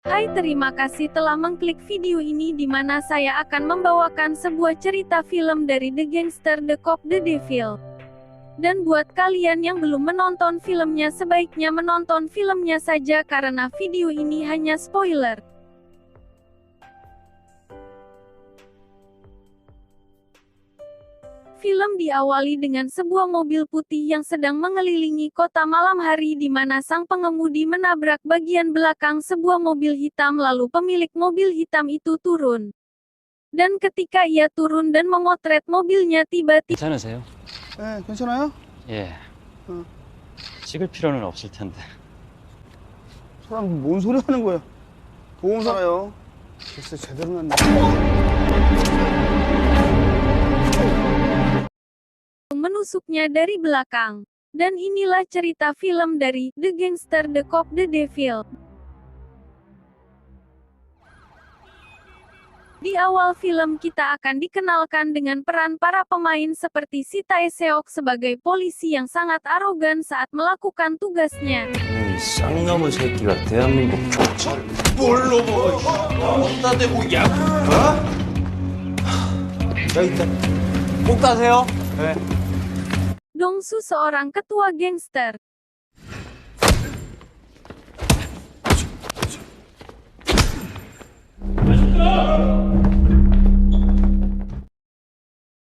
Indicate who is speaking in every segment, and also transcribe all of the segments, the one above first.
Speaker 1: Hai, terima kasih telah mengklik video ini di mana saya akan membawakan sebuah cerita film dari The Gangster, The Cop, The Devil. Dan buat kalian yang belum menonton filmnya, sebaiknya menonton filmnya saja karena video ini hanya spoiler. Film diawali dengan sebuah mobil putih yang sedang mengelilingi kota malam hari di mana sang pengemudi menabrak bagian belakang sebuah mobil hitam, lalu pemilik mobil hitam itu turun. Dan ketika ia turun dan memotret mobilnya, tiba-tiba
Speaker 2: 괜찮으세요?
Speaker 3: 네, 괜찮아요?
Speaker 2: 예.
Speaker 3: 응.
Speaker 2: 찍을 필요는 없을 텐데.
Speaker 3: 사람 뭔 소리 하는 거야? 보험사가요. 글쎄 제대로 났네.
Speaker 1: menusuknya dari belakang. Dan inilah cerita film dari The Gangster, The Cop, The Devil. Di awal film kita akan dikenalkan dengan peran para pemain seperti Si Tae-seok sebagai polisi yang sangat arogan saat melakukan tugasnya.
Speaker 4: 이 쌍놈의 새끼가 대한민국 경찰 뭘로 먹어? 어디다 대고 야? 어? 여기 있다. 꼭 따세요. 네.
Speaker 1: Dong-soo seorang ketua gangster.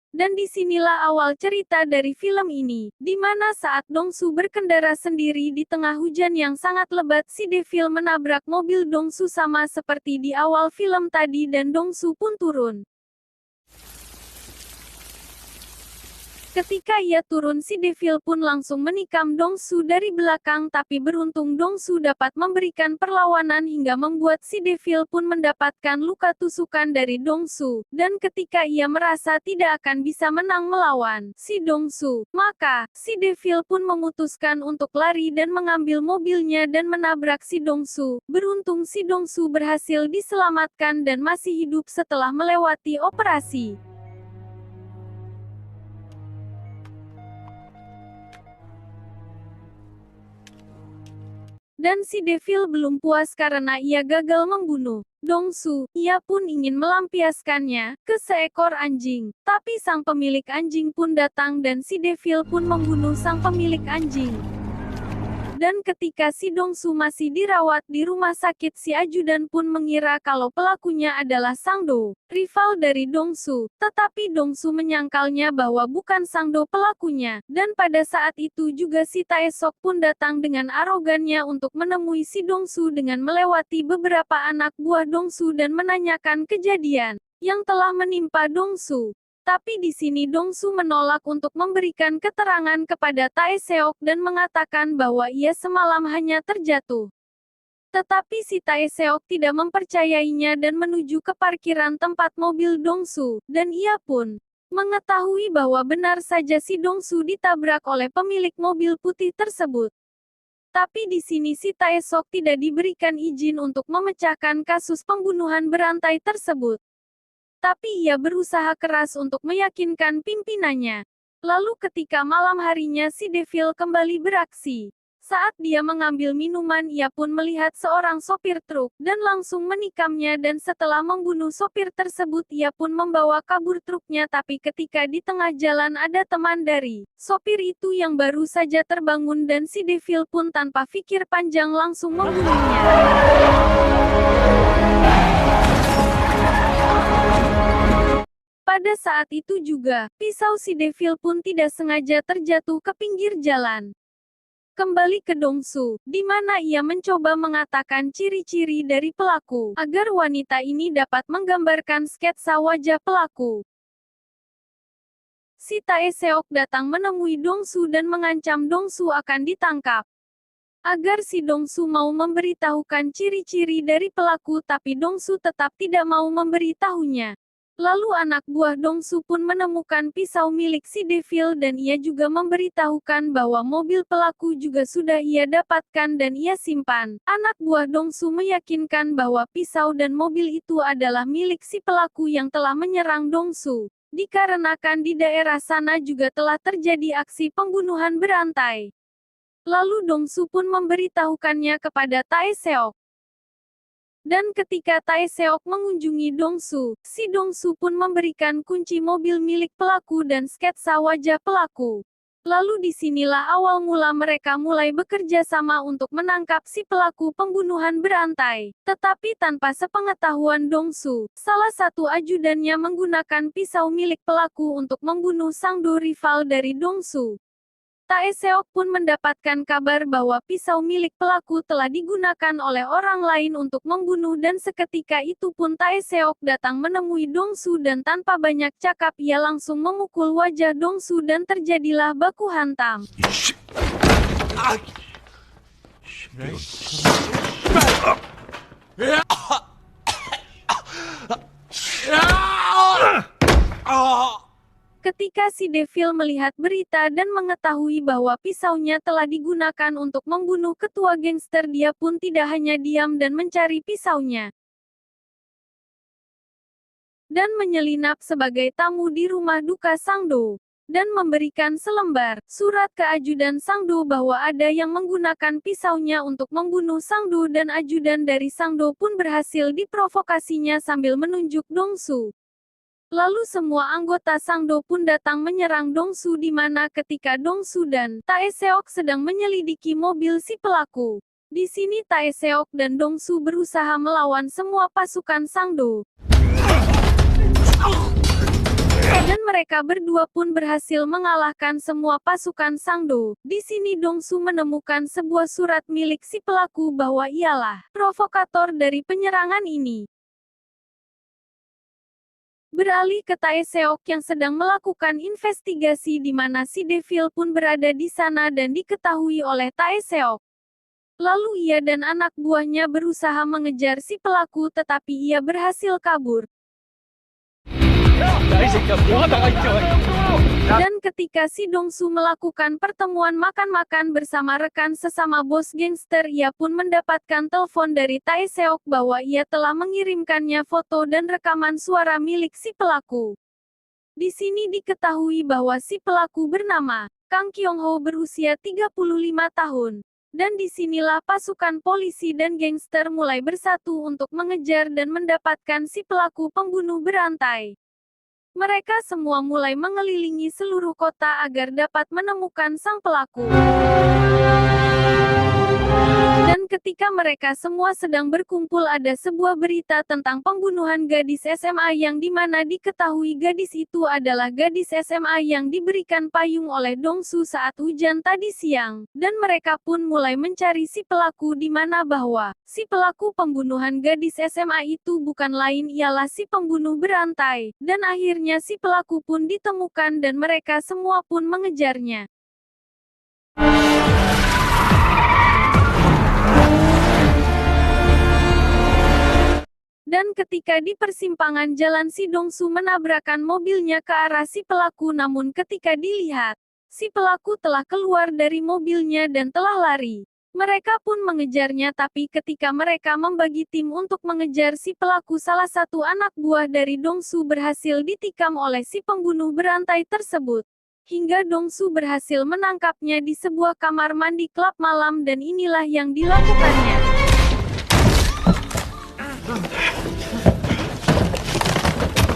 Speaker 1: Dan disinilah awal cerita dari film ini, di mana saat Dong-soo berkendara sendiri di tengah hujan yang sangat lebat, si Devil menabrak mobil Dong-soo sama seperti di awal film tadi dan Dong-soo pun turun. Ketika ia turun, si Devil pun langsung menikam Dong-soo dari belakang, tapi beruntung Dong-soo dapat memberikan perlawanan hingga membuat si Devil pun mendapatkan luka tusukan dari Dong-soo. Dan ketika ia merasa tidak akan bisa menang melawan si Dong-soo, maka si Devil pun memutuskan untuk lari dan mengambil mobilnya dan menabrak si Dong-soo. Beruntung si Dong-soo berhasil diselamatkan dan masih hidup setelah melewati operasi. Dan si Devil belum puas karena ia gagal membunuh Dong-soo, ia pun ingin melampiaskannya ke seekor anjing. Tapi sang pemilik anjing pun datang dan si Devil pun membunuh sang pemilik anjing. Dan ketika si Dong-soo masih dirawat di rumah sakit, si ajudan pun mengira kalau pelakunya adalah Sang Do, rival dari Dong-soo. Tetapi Dong-soo menyangkalnya bahwa bukan Sang Do pelakunya. Dan pada saat itu juga si Tae-seok pun datang dengan arogannya untuk menemui si Dong-soo dengan melewati beberapa anak buah Dong-soo dan menanyakan kejadian yang telah menimpa Dong-soo. Tapi di sini Dong-soo menolak untuk memberikan keterangan kepada Tae-seok dan mengatakan bahwa ia semalam hanya terjatuh. Tetapi si Tae-seok tidak mempercayainya dan menuju ke parkiran tempat mobil Dong-soo, dan ia pun mengetahui bahwa benar saja si Dong-soo ditabrak oleh pemilik mobil putih tersebut. Tapi di sini si Tae-seok tidak diberikan izin untuk memecahkan kasus pembunuhan berantai tersebut. Tapi ia berusaha keras untuk meyakinkan pimpinannya. Lalu ketika malam harinya si Devil kembali beraksi. Saat dia mengambil minuman, ia pun melihat seorang sopir truk, dan langsung menikamnya, dan setelah membunuh sopir tersebut ia pun membawa kabur truknya. Tapi ketika di tengah jalan ada teman dari sopir itu yang baru saja terbangun dan si Devil pun tanpa pikir panjang langsung membunuhnya. Pada saat itu juga, pisau si Devil pun tidak sengaja terjatuh ke pinggir jalan. Kembali ke Dong-soo, di mana ia mencoba mengatakan ciri-ciri dari pelaku, agar wanita ini dapat menggambarkan sketsa wajah pelaku. Si Tae-seok datang menemui Dong-soo dan mengancam Dong-soo akan ditangkap. Agar si Dong-soo mau memberitahukan ciri-ciri dari pelaku, tapi Dong-soo tetap tidak mau memberitahunya. Lalu anak buah Dong-soo pun menemukan pisau milik si Devil dan ia juga memberitahukan bahwa mobil pelaku juga sudah ia dapatkan dan ia simpan. Anak buah Dong-soo meyakinkan bahwa pisau dan mobil itu adalah milik si pelaku yang telah menyerang Dong-soo. Dikarenakan di daerah sana juga telah terjadi aksi pembunuhan berantai. Lalu Dong-soo pun memberitahukannya kepada Tae-seok. Dan ketika Tae Seok mengunjungi Dongsu, si Dongsu pun memberikan kunci mobil milik pelaku dan sketsa wajah pelaku. Lalu disinilah awal mula mereka mulai bekerja sama untuk menangkap si pelaku pembunuhan berantai. Tetapi tanpa sepengetahuan Dongsu, salah satu ajudannya menggunakan pisau milik pelaku untuk membunuh Sangdo rival dari Dongsu. Tae Seok pun mendapatkan kabar bahwa pisau milik pelaku telah digunakan oleh orang lain untuk membunuh dan seketika itu pun Tae Seok datang menemui Dongsu dan tanpa banyak cakap ia langsung memukul wajah Dongsu dan terjadilah baku hantam. Ketika si Devil melihat berita dan mengetahui bahwa pisaunya telah digunakan untuk membunuh ketua gangster, dia pun tidak hanya diam dan mencari pisaunya. Dan menyelinap sebagai tamu di rumah duka Sangdo. Dan memberikan selembar surat ke ajudan Sangdo bahwa ada yang menggunakan pisaunya untuk membunuh Sangdo dan ajudan dari Sangdo pun berhasil diprovokasinya sambil menunjuk Dongsu. Lalu semua anggota Sangdo pun datang menyerang Dongsu di mana ketika Dongsu dan Tae Seok sedang menyelidiki mobil si pelaku. Di sini Tae Seok dan Dongsu berusaha melawan semua pasukan Sangdo. Dan mereka berdua pun berhasil mengalahkan semua pasukan Sangdo. Di sini Dongsu menemukan sebuah surat milik si pelaku bahwa ialah provokator dari penyerangan ini. Beralih ke Tae Seok yang sedang melakukan investigasi di mana si Devil pun berada di sana dan diketahui oleh Tae Seok. Lalu ia dan anak buahnya berusaha mengejar si pelaku tetapi ia berhasil kabur. Dan ketika si Dongsu melakukan pertemuan makan-makan bersama rekan sesama bos gangster, ia pun mendapatkan telepon dari Tae Seok bahwa ia telah mengirimkannya foto dan rekaman suara milik si pelaku. Di sini diketahui bahwa si pelaku bernama Kang Kyung-ho berusia 35 tahun. Dan disinilah pasukan polisi dan gangster mulai bersatu untuk mengejar dan mendapatkan si pelaku pembunuh berantai. Mereka semua mulai mengelilingi seluruh kota agar dapat menemukan sang pelaku. Dan ketika mereka semua sedang berkumpul ada sebuah berita tentang pembunuhan gadis SMA yang dimana diketahui gadis itu adalah gadis SMA yang diberikan payung oleh Dongsu saat hujan tadi siang. Dan mereka pun mulai mencari si pelaku di mana bahwa si pelaku pembunuhan gadis SMA itu bukan lain ialah si pembunuh berantai. Dan akhirnya si pelaku pun ditemukan dan mereka semua pun mengejarnya. Dan ketika di persimpangan jalan si Dongsu menabrakkan mobilnya ke arah si pelaku namun ketika dilihat, si pelaku telah keluar dari mobilnya dan telah lari. Mereka pun mengejarnya tapi ketika mereka membagi tim untuk mengejar si pelaku salah satu anak buah dari Dongsu berhasil ditikam oleh si pembunuh berantai tersebut. Hingga Dongsu berhasil menangkapnya di sebuah kamar mandi klub malam dan inilah yang dilakukannya.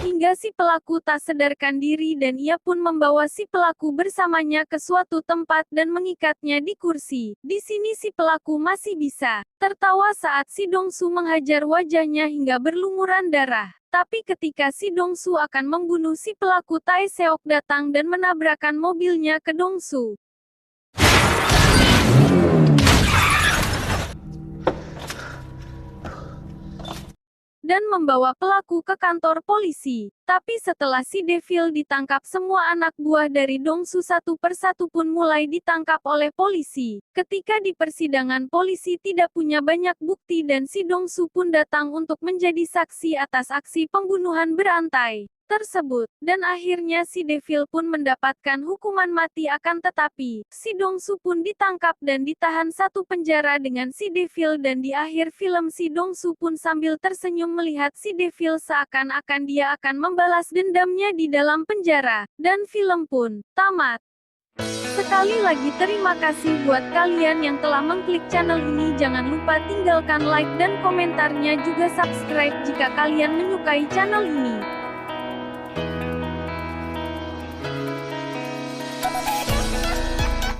Speaker 1: Hingga si pelaku tak sadarkan diri dan ia pun membawa si pelaku bersamanya ke suatu tempat dan mengikatnya di kursi. Di sini si pelaku masih bisa tertawa saat si Dongsu menghajar wajahnya hingga berlumuran darah. Tapi ketika si Dongsu akan membunuh si pelaku, Tae Seok datang dan menabrakkan mobilnya ke Dongsu. Dan membawa pelaku ke kantor polisi. Tapi setelah si Devil ditangkap semua anak buah dari Dongsu satu persatu pun mulai ditangkap oleh polisi. Ketika di persidangan polisi tidak punya banyak bukti dan si Dongsu pun datang untuk menjadi saksi atas aksi pembunuhan berantai tersebut. Dan akhirnya si Devil pun mendapatkan hukuman mati akan tetapi, si Dongsu pun ditangkap dan ditahan satu penjara dengan si Devil dan di akhir film si Dongsu pun sambil tersenyum melihat si Devil seakan-akan dia akan membalas dendamnya di dalam penjara. Dan film pun tamat. Sekali lagi terima kasih buat kalian yang telah mengklik channel ini. Jangan lupa tinggalkan like dan komentarnya, juga subscribe jika kalian menyukai channel ini.